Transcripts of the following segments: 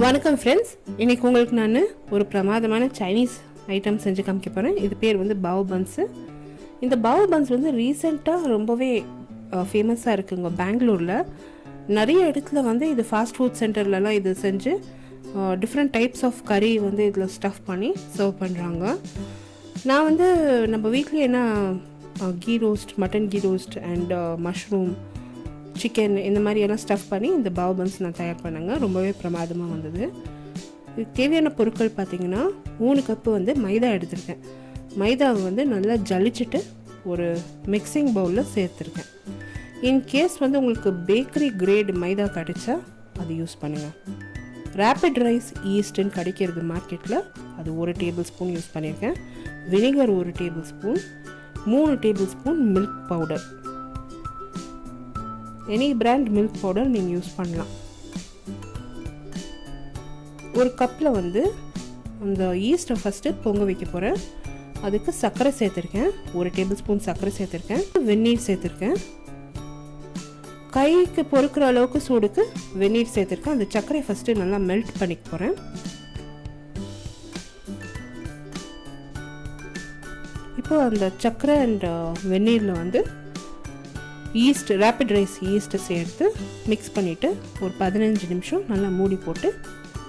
வணக்கம் ஃப்ரெண்ட்ஸ், இன்றைக்கி உங்களுக்கு நான் ஒரு பிரமாதமான சைனீஸ் ஐட்டம் செஞ்சு காமிக்க போகிறேன். இது பேர் வந்து பாவ் பன்ஸு. இந்த பாவ் பன்ஸ் வந்து ரீசெண்டாக ரொம்பவே ஃபேமஸாக இருக்குங்க. பெங்களூரில் நிறைய இடத்துல வந்து இது ஃபாஸ்ட் ஃபுட் சென்டர்லலாம் இது செஞ்சு டிஃப்ரெண்ட் டைப்ஸ் ஆஃப் கறி வந்து இதில் ஸ்டஃப் பண்ணி சர்வ் பண்ணுறாங்க. நான் வந்து நம்ம வீட்லேயே என்ன ghee roast, mutton ghee roast and mushroom, chicken இந்த மாதிரி எல்லாம் ஸ்டஃப் பண்ணி இந்த பாவ் பன்ஸ் நான் தயார் பண்ணேங்க. ரொம்பவே பிரமாதமாக வந்தது. இதுக்கு தேவையான பொருட்கள் பார்த்திங்கன்னா 3 கப்பு வந்து மைதா எடுத்திருக்கேன். மைதாவை வந்து நல்லா ஜலிச்சுட்டு ஒரு மிக்சிங் பவுலில் சேர்த்துருக்கேன். இன்கேஸ் வந்து உங்களுக்கு பேக்கரி கிரேட் மைதா கிடைச்சா அது யூஸ் பண்ணுங்கள். ரேபிட் ரைஸ் ஈஸ்ட்டுன்னு கிடைக்கிறது மார்க்கெட்டில், அது 1 டேபிள் ஸ்பூன் யூஸ் பண்ணியிருக்கேன். Vinegar 1 table spoon, 3 table spoon milk powder. Any brand milk powder நீங்கள் யூஸ் பண்ணலாம். ஒரு கப்பில் வந்து அந்த ஈஸ்ட்டை ஃபஸ்ட்டு பொங்க வைக்க போகிறேன். அதுக்கு சர்க்கரை சேர்த்துருக்கேன், 1 டேபிள் ஸ்பூன் சர்க்கரை சேர்த்துருக்கேன். வெந்நீர் சேர்த்துருக்கேன். கைக்கு பொறுக்கிற அளவுக்கு சூடுக்கு வெந்நீர் சேர்த்துருக்கேன். அந்த சர்க்கரையை ஃபஸ்ட்டு நல்லா மெல்ட் பண்ணிக்க போகிறேன். இப்போ அந்த சர்க்கரை அண்ட் வெந்நீரில் வந்து ஈஸ்ட், ரேபிட் ரைஸ் ஈஸ்ட்டை சேர்த்து மிக்ஸ் பண்ணிவிட்டு ஒரு 15 நிமிஷம் நல்லா மூடி போட்டு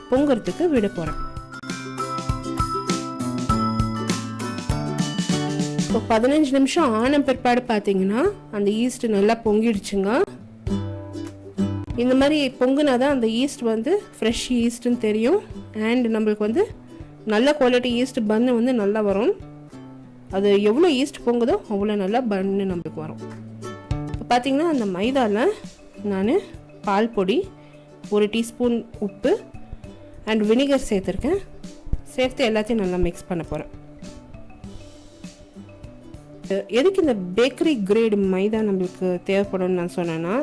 பொங்குறதுக்கு விட போகிறேன். இப்போ 15 நிமிஷம் ஆன பிற்பாடு பார்த்தீங்கன்னா அந்த ஈஸ்ட் நல்லா பொங்கிடுச்சுங்க. இந்த மாதிரி பொங்குனா தான் அந்த ஈஸ்ட் வந்து ஃப்ரெஷ் ஈஸ்ட்டுன்னு தெரியும். அண்ட் நம்மளுக்கு வந்து நல்ல குவாலிட்டி ஈஸ்ட் பன்னு வந்து நல்லா வரும். அது எவ்வளோ ஈஸ்ட் பொங்குதோ அவ்வளோ நல்லா பன்னு நம்மளுக்கு வரும். பார்த்திங்கன்னா அந்த மைதாவில் நான் பால் பொடி, 1 டீஸ்பூன் உப்பு அண்ட் வினிகர் சேர்த்துருக்கேன். சேர்த்து எல்லாத்தையும் நல்லா மிக்ஸ் பண்ண போகிறேன். எதுக்கு இந்த பேக்கரி கிரேடு மைதா நம்மளுக்கு தேவைப்படும்னு நான் சொன்னேன்னா,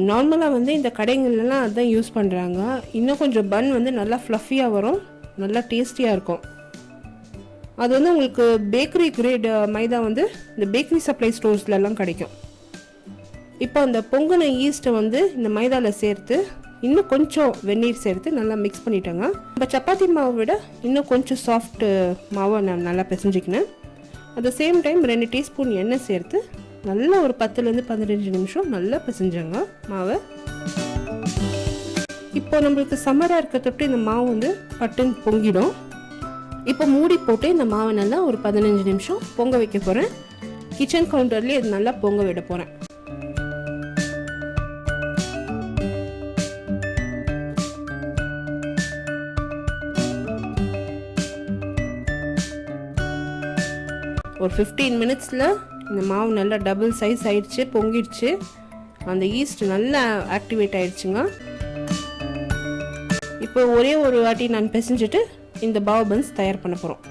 நார்மலாக வந்து இந்த கடைகள்லாம் அதுதான் யூஸ் பண்ணுறாங்க. இன்னும் கொஞ்சம் பன் வந்து நல்லா ஃப்ளஃபியாக வரும், நல்லா டேஸ்டியாக இருக்கும். அது வந்து உங்களுக்கு பேக்கரி கிரேட் மைதா வந்து இந்த பேக்கரி சப்ளை ஸ்டோர்ஸ்லலாம் கிடைக்கும். இப்போ அந்த பொங்கின ஈஸ்ட்டை வந்து இந்த மைதாவில் சேர்த்து இன்னும் கொஞ்சம் வெந்நீர் சேர்த்து நல்லா மிக்ஸ் பண்ணிட்டேங்க. நம்ம சப்பாத்தி மாவை விட இன்னும் கொஞ்சம் சாஃப்ட் மாவை நான் நல்லா பிசைஞ்சிக்கினேன். At the same time 2 teaspoon எண்ணெய் சேர்த்து நல்லா ஒரு 10லேருந்து 15 நிமிஷம் நல்லா பிசைஞ்சேங்க மாவை. இப்போ நம்மளுக்கு சம்மராக இருக்க தொட்டு இந்த மாவு வந்து பட்டுன்னு பொங்கிடும். இப்போ மூடி போட்டு இந்த மாவை நல்லா ஒரு 15 நிமிஷம் பொங்க வைக்க போகிறேன். கிச்சன் கவுண்டர்லேயே இது நல்லா பொங்க விட போகிறேன். ஒரு 15 மினிட்ஸில் இந்த மாவு நல்லா டபுள் சைஸ் ஆயிடுச்சு, பொங்கிடுச்சு. அந்த ஈஸ்ட் நல்லா ஆக்டிவேட் ஆயிடுச்சுங்க. இப்போ ஒரே ஒரு வாட்டி நான் பிசைஞ்சிட்டு இந்த பாவ் பன்ஸ் தயார் பண்ண போகிறோம்.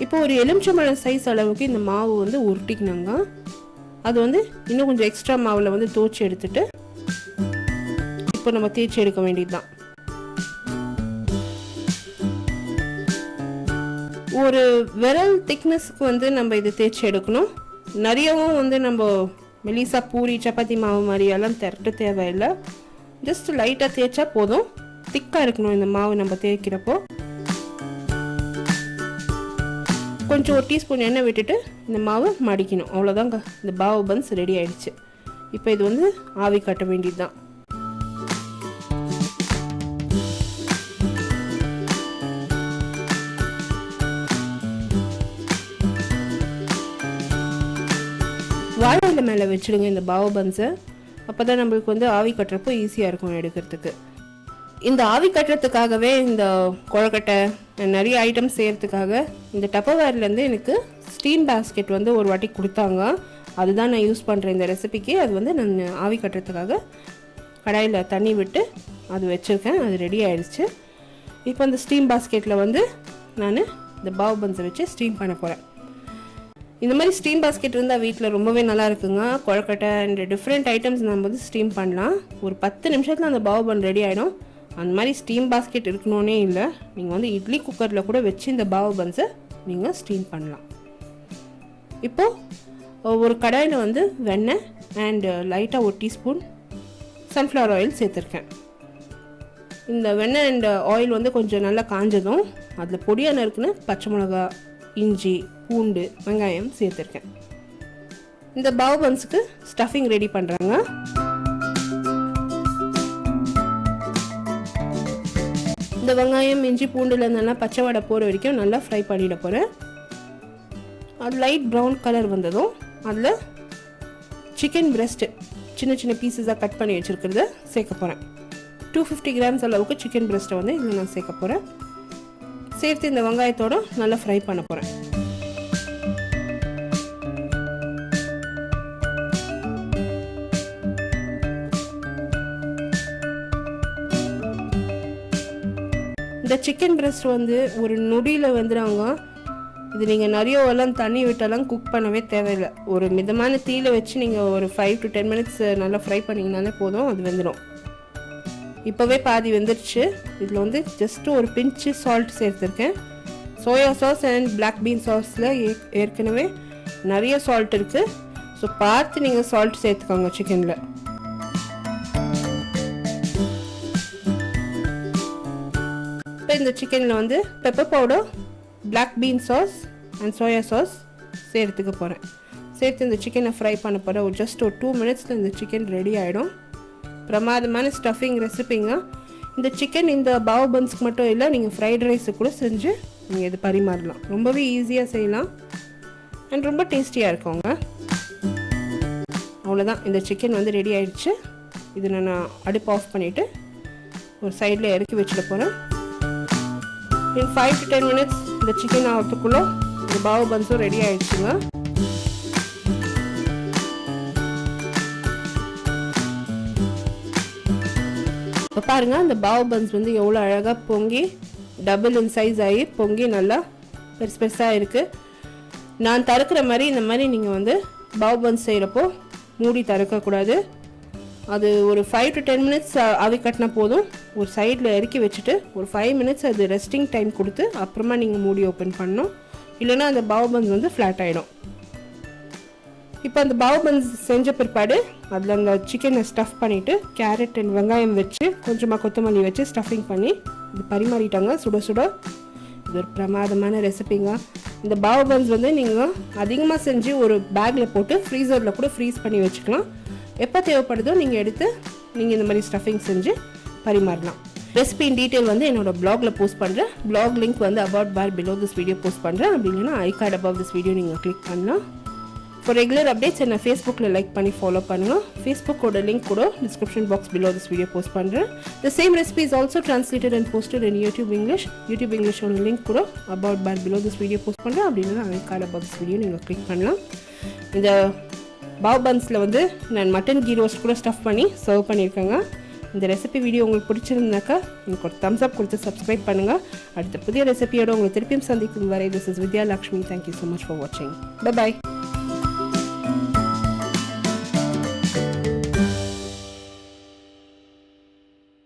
இப்போ ஒரு எலுமிச்சம்பழம் சைஸ் அளவுக்கு இந்த மாவு வந்து உருட்டிக்கணுங்க. அது வந்து இன்னும் கொஞ்சம் எக்ஸ்ட்ரா மாவில் வந்து தோய்ச்சி எடுத்துட்டு இப்போ நம்ம தேய்ச்சி எடுக்க வேண்டியது தான். ஒரு விரல் திக்னஸ்க்கு வந்து நம்ம இது தேய்ச்சி எடுக்கணும். நிறையவும் வந்து நம்ம மெலிசா பூரி, சப்பாத்தி மாவு மாதிரியெல்லாம் திரட்ட தேவையில்லை. ஜஸ்ட் லைட்டாக தேய்ச்சா போதும். திக்காக இருக்கணும் இந்த மாவு நம்ம தேய்க்கிறப்போ. கொஞ்சம் 1 டீஸ்பூன் எண்ணெய் விட்டுட்டு இந்த மாவு மடிக்கணும். அவ்வளோதாங்க, இந்த பாவ் பன்ஸ் ரெடி ஆயிடுச்சு. இப்போ இது வந்து ஆவி கட்ட வேண்டியது தான். வாழையில மேலே வச்சுடுங்க இந்த பாவ் பன்ஸை. அப்போ தான் நம்மளுக்கு வந்து ஆவி கட்டுறப்போ ஈஸியாக இருக்கும் எடுக்கிறதுக்கு. இந்த ஆவி கட்டுறதுக்காகவே இந்த கொழக்கட்டை நிறைய ஐட்டம் செய்கிறதுக்காக இந்த டப்பர்வேர்லேருந்து எனக்கு ஸ்டீம் பேஸ்கெட் வந்து ஒரு வாட்டி கொடுத்தாங்க. அதுதான் நான் யூஸ் பண்ணுறேன் இந்த ரெசிபிக்கு. அது வந்து நான் ஆவி கட்டுறதுக்காக கடாயில் தண்ணி விட்டு அது வச்சுருக்கேன். அது ரெடி ஆயிடுச்சு. இப்போ அந்த ஸ்டீம் பேஸ்கெட்டில் வந்து நான் இந்த பாவ் பன்ஸை வச்சு ஸ்டீம் பண்ண போகிறேன். இந்த மாதிரி ஸ்டீம் பாஸ்கெட் இருந்தால் வீட்டில் ரொம்பவே நல்லா இருக்குங்க. கொழக்கட்டை அண்ட் டிஃப்ரெண்ட் ஐட்டம்ஸ் நம்ம வந்து ஸ்டீம் பண்ணலாம். ஒரு 10 நிமிஷத்தில் அந்த பாவ் பன் ரெடி ஆகிடும். அந்த மாதிரி ஸ்டீம் பாஸ்கெட் இருக்கணுன்னே இல்லை. நீங்கள் வந்து இட்லி குக்கரில் கூட வச்சு இந்த பாவ் பன்ஸை நீங்கள் ஸ்டீம் பண்ணலாம். இப்போது ஒரு கடாயில் வந்து வெண்ணெய் அண்ட் லைட்டாக ஒரு டீஸ்பூன் சன்ஃப்ளவர் ஆயில் சேர்த்துருக்கேன். இந்த வெண்ணெய் அண்ட் ஆயில் வந்து கொஞ்சம் நல்லா காஞ்சதும் அதில் பொடியாக நறுக்குன்னு பச்சை மிளகா, இஞ்சி, பூண்டு, வெங்காயம் சேர்த்துருக்கேன். இந்த பாவ் பன்ஸுக்கு ஸ்டஃபிங் ரெடி பண்ணுறாங்க. இந்த வெங்காயம், இஞ்சி, பூண்டுல நல்லா பச்சை வடை போகிற வரைக்கும் நல்லா ஃப்ரை பண்ணிட போகிறேன். அது லைட் ப்ரௌன் கலர் வந்ததும் அதில் சிக்கன் பிரெஸ்ட்டு சின்ன சின்ன பீசஸாக கட் பண்ணி வச்சுருக்கிறத சேர்க்க போகிறேன். 250 கிராம்ஸ் அளவுக்கு சிக்கன் பிரெஸ்ட்டை வந்து இதில் நான் சேர்க்க போகிறேன். சேர்த்து இந்த வெங்காயத்தோடு நல்லா ஃப்ரை பண்ண போகிறேன். இந்த சிக்கன் பிரெஸ்ட் வந்து ஒரு நொடியில் வந்துடுவாங்க. இது நீங்கள் நிறையவெல்லாம் தண்ணி விட்டாலாம் குக் பண்ணவே தேவையில்லை. ஒரு மிதமான தீயில் வச்சு நீங்கள் ஒரு 5 to 10 மினிட்ஸ் நல்லா ஃப்ரை பண்ணிங்கனாலே போதும், அது வெந்துடும். இப்போவே பாதி வெந்துடுச்சு. இதில் வந்து ஜஸ்ட்டு ஒரு பிஞ்சு சால்ட் சேர்த்துருக்கேன். Soya sauce and black bean சாஸில் ஏற்கனவே நிறைய சால்ட் இருக்குது. ஸோ பார்த்து நீங்கள் சால்ட் சேர்த்துக்கோங்க சிக்கனில். இப்போ இந்த சிக்கனில் வந்து pepper powder, black bean sauce and soya sauce சேர்த்துக்க போகிறேன். சேர்த்து இந்த சிக்கனை ஃப்ரை பண்ண போகிறேன். ஜஸ்ட் ஒரு 2 மினிட்ஸில் இந்த சிக்கன் ரெடி ஆகிடும். பிரமாதமான ஸ்டஃபிங் ரெசிபிங்க. இந்த சிக்கன் இந்த பாவ் பன்ஸ்க்கு மட்டும் இல்லை, நீங்கள் ஃப்ரைட் ரைஸு கூட செஞ்சு நீங்கள் இது பரிமாறலாம். ரொம்பவே ஈஸியாக செய்யலாம் அண்ட் ரொம்ப டேஸ்டியாக இருக்குங்க. அவ்வளோதான், இந்த சிக்கன் வந்து ரெடி ஆகிடுச்சு. இதை நான் அடுப்பு ஆஃப் பண்ணிவிட்டு ஒரு சைடில் இறக்கி வச்சுட போகிறேன். இன் 5 to 10 மினிட்ஸ் இந்த சிக்கன் ஆகிறதுக்குள்ளே இந்த பாவ் பன்ஸும் ரெடி ஆகிடுச்சுங்க. இப்போ பாருங்கள், அந்த பாவ் பன்ஸ் வந்து எவ்வளோ அழகாக பொங்கி டபுள் இன் சைஸ் ஆகி பொங்கி நல்லா பெருசாக இருக்குது. நான் திறக்கிற மாதிரி இந்த மாதிரி நீங்கள் வந்து பாவ் பன்ஸ் செய்கிறப்போ மூடி திறக்கக்கூடாது. அது ஒரு 5 to 10 மினிட்ஸ் ஆவி கட்டினா போதும். ஒரு சைடில் இறக்கி வச்சுட்டு ஒரு 5 மினிட்ஸ் அது ரெஸ்டிங் டைம் கொடுத்து அப்புறமா நீங்கள் மூடி ஓப்பன் பண்ணணும். இல்லைனா அந்த பாவ் பன்ஸ் வந்து ஃப்ளாட் ஆகிடும். இப்போ அந்த பாவ் பன்ஸ் செஞ்ச பிற்பாடு அதில் அந்த சிக்கனை ஸ்டஃப் பண்ணிவிட்டு கேரட் அண்ட் வெங்காயம் வச்சு கொஞ்சமாக கொத்தமல்லி வச்சு ஸ்டஃபிங் பண்ணி இது பரிமாறிட்டாங்க சுட சுட. இது ஒரு பிரமாதமான ரெசிபிங்க. இந்த பாவ் பன்ஸ் வந்து நீங்கள் அதிகமாக செஞ்சு ஒரு பேக்கில் போட்டு ஃப்ரீசரில் கூட ஃப்ரீஸ் பண்ணி வச்சுக்கலாம். எப்போ தேவைப்படுதோ நீங்கள் எடுத்து நீங்கள் இந்த மாதிரி ஸ்டஃபிங் செஞ்சு பரிமாறலாம். ரெசிபி இன் டீட்டெயில் வந்து என்னோட பிளாகில் போஸ்ட் பண்ணுறேன். பிளாக் லிங்க் வந்து about bar below this video post பண்ணுறேன். அப்படி இல்லைன்னா I card above this video நீங்கள் கிளிக் பண்ணலாம். For regular updates என்ன ஃபேஸ்புக்கில் லைக் பண்ணி ஃபாலோ பண்ணுங்கள். ஃபேஸ்புக்கோட லிங்க் கூட description box below this video post பண்ணுறேன். The same recipe is also translated and posted in YouTube English. YouTube Englishோட லிங்க் கூட about bar below this video post பண்ணுறேன். அப்படின்னா I card above this video நீங்கள் click பண்ணலாம். இந்த பாவ் பன்ஸில் வந்து நான் மட்டன் கீ ரோஸ்ட் கூட ஸ்டஃப் பண்ணி சர்வ் பண்ணியிருக்கேங்க. இந்த ரெசிபி வீடியோ உங்களுக்கு பிடிச்சிருந்தாக்கா எனக்கு ஒரு தம்ஸ் அப் கொடுத்து சப்ஸ்கிரைப் பண்ணுங்கள். அடுத்த புதிய ரெசிபியோட உங்களை திருப்பியும் சந்திக்கும் வரை this is Vidya Lakshmi. Thank you so much for வாட்சிங். பை பாய்.